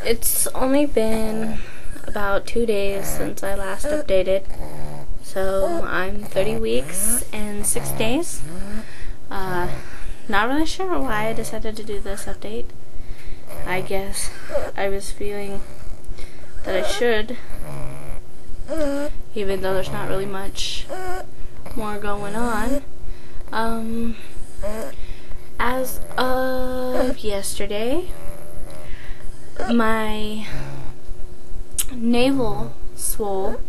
It's only been about 2 days since I last updated, so I'm 30 weeks and 6 days. Not really sure why I decided to do this update. I guess I was feeling that I should, even though there's not really much more going on. As of yesterday, my navel swole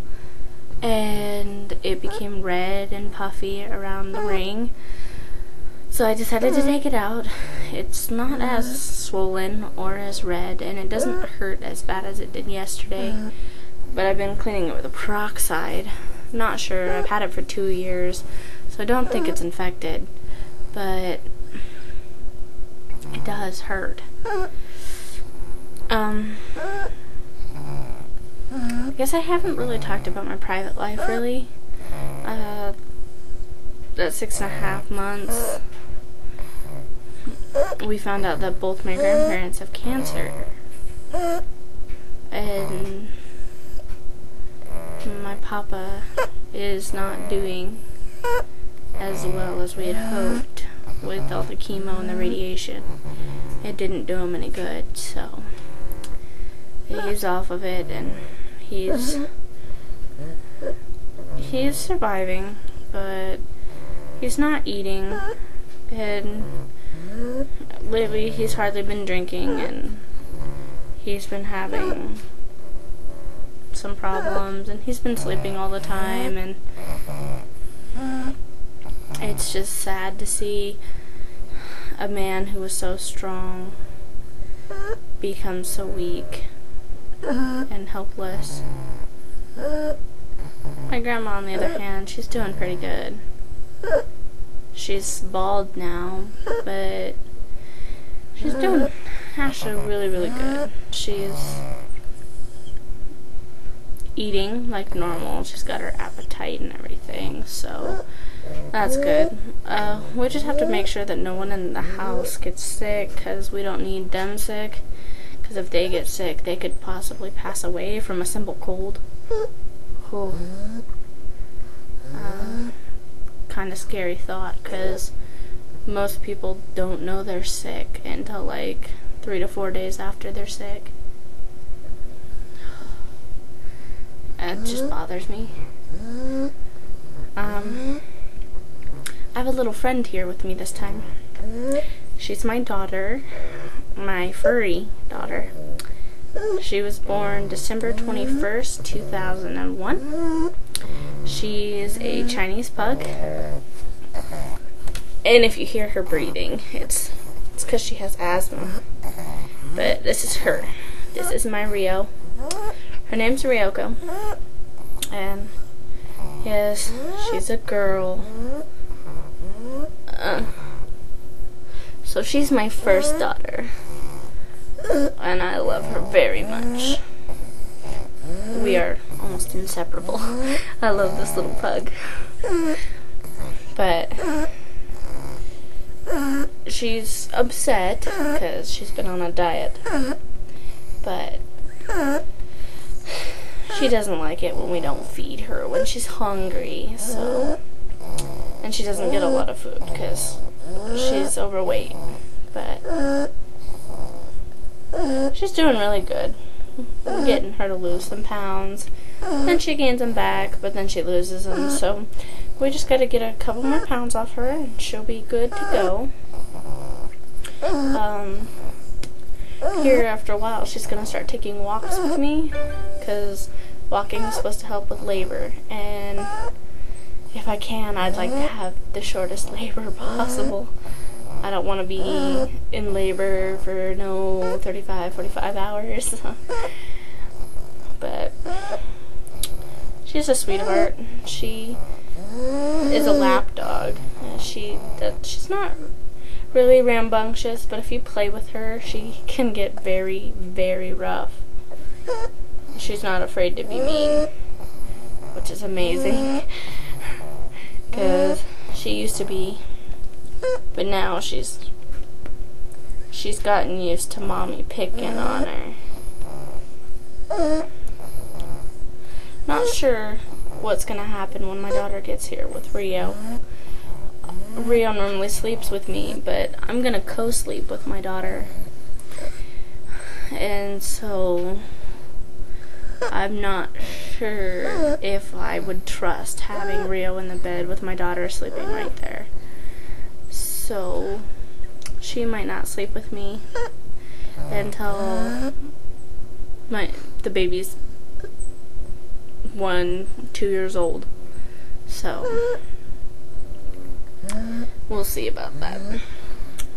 and it became red and puffy around the ring, so I decided to take it out. It's not as swollen or as red, and it doesn't hurt as bad as it did yesterday, but I've been cleaning it with a peroxide. Not sure. I've had it for 2 years, so I don't think it's infected, but it does hurt. I guess I haven't really talked about my private life, really. That 6.5 months, we found out that both my grandparents have cancer, and my papa is not doing as well as we had hoped with all the chemo and the radiation. It didn't do him any good, so he's off of it, and he's surviving, but he's not eating, and lately he's hardly been drinking, and he's been having some problems, and he's been sleeping all the time, and it's just sad to see a man who was so strong become so weak and helpless. My grandma, on the other hand, she's doing pretty good. She's bald now, but she's doing actually really, really good. She's eating like normal. She's got her appetite and everything, so that's good. We just have to make sure that no one in the house gets sick, because we don't need them sick, because if they get sick, they could possibly pass away from a simple cold. Kind of scary thought, because most people don't know they're sick until like 3 to 4 days after they're sick. It just bothers me. I have a little friend here with me this time. She's my daughter, my furry daughter. She was born December 21st, 2001. She is a Chinese pug. And if you hear her breathing, it's because she has asthma. But this is her. This is my Rio. Her name's Ryoko. And yes, she's a girl. So she's my first daughter, and I love her very much. We are almost inseparable. I love this little pug. But she's upset because she's been on a diet. But she doesn't like it when we don't feed her when she's hungry, so, and she doesn't get a lot of food because she's overweight, but she's doing really good. We're getting her to lose some pounds, then she gains them back, but then she loses them, so we just gotta get a couple more pounds off her and she'll be good to go. Here after a while she's gonna start taking walks with me, because walking is supposed to help with labor, and if I can, I'd like to have the shortest labor possible. I don't want to be in labor for no 35, 45 hours. But she's a sweetheart. She is a lap dog. She's not really rambunctious, but if you play with her, she can get very, very rough. She's not afraid to be mean, which is amazing, because she used to be, but now she's gotten used to mommy picking on her. Not sure what's gonna happen when my daughter gets here with Rio. Rio normally sleeps with me, but I'm gonna co-sleep with my daughter. And so I'm not sure if I would trust having Rio in the bed with my daughter sleeping right there. So she might not sleep with me until the baby's 1-2 years old. So we'll see about that.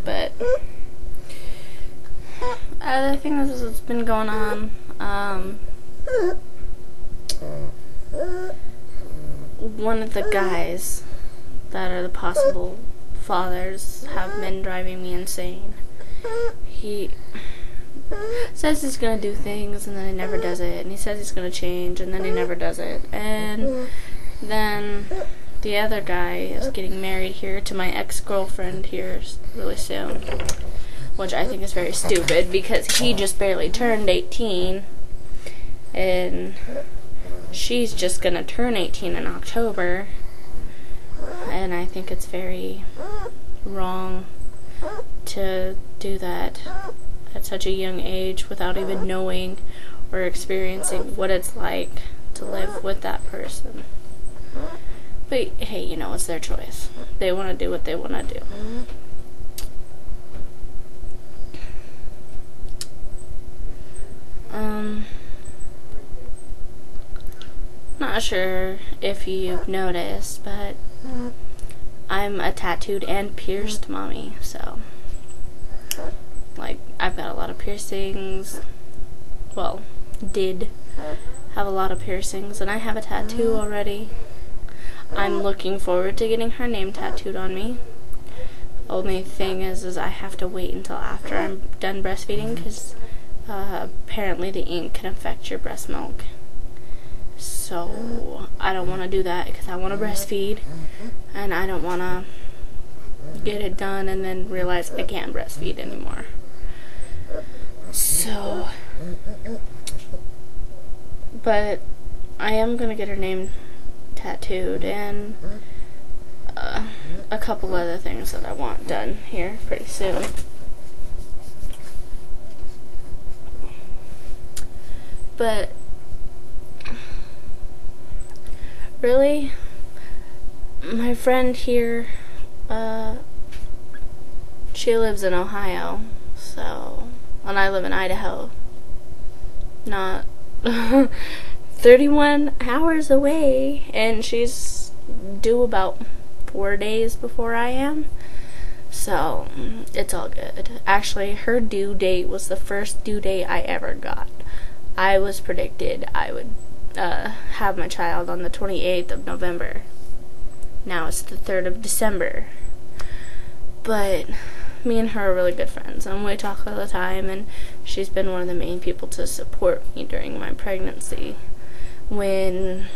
But other things that's been going on, one of the guys that are the possible fathers have been driving me insane. He says he's gonna do things and then he never does it, and he says he's gonna change and then he never does it. And then the other guy is getting married here to my ex-girlfriend here really soon, which I think is very stupid because he just barely turned 18 and she's just gonna turn 18 in October, and I think it's very wrong to do that at such a young age without even knowing or experiencing what it's like to live with that person. But hey, you know, it's their choice. They want to do what they want to do. Not sure if you've noticed, but I'm a tattooed and pierced mommy, so like I've got a lot of piercings. Well, did have a lot of piercings, and I have a tattoo already. I'm looking forward to getting her name tattooed on me. Only thing is I have to wait until after I'm done breastfeeding, because apparently the ink can affect your breast milk. So I don't want to do that because I want to breastfeed, and I don't want to get it done and then realize I can't breastfeed anymore. So, but I am going to get her name tattooed and a couple other things that I want done here pretty soon. But really, my friend here, she lives in Ohio, so, and I live in Idaho, not 31 hours away, and she's due about 4 days before I am, so it's all good. Actually, her due date was the first due date I ever got. I was predicted I would have my child on the 28th of November. Now it's the 3rd of December. But me and her are really good friends, and we talk all the time, and she's been one of the main people to support me during my pregnancy when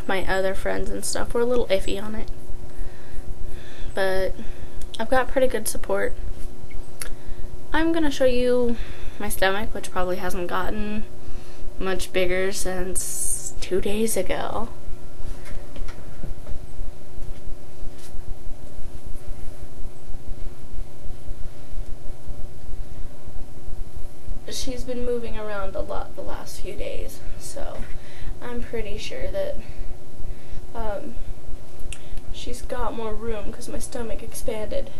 my other friends and stuff were a little iffy on it. But I've got pretty good support. I'm gonna show you my stomach, which probably hasn't gotten much bigger since 2 days ago. She's been moving around a lot the last few days, so I'm pretty sure that she's got more room because my stomach expanded.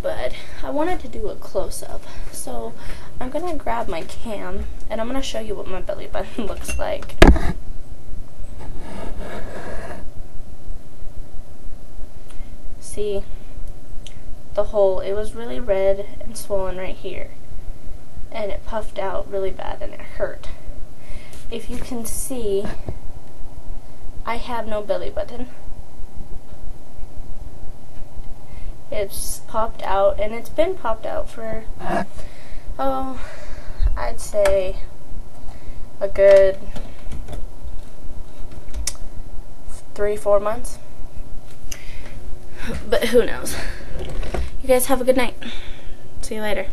But I wanted to do a close-up, so I'm gonna grab my cam and I'm gonna show you what my belly button looks like. See, the hole, it was really red and swollen right here, and it puffed out really bad and it hurt. If you can see, I have no belly button. It's popped out, and it's been popped out for, I'd say a good 3-4 months. But who knows? You guys have a good night. See you later.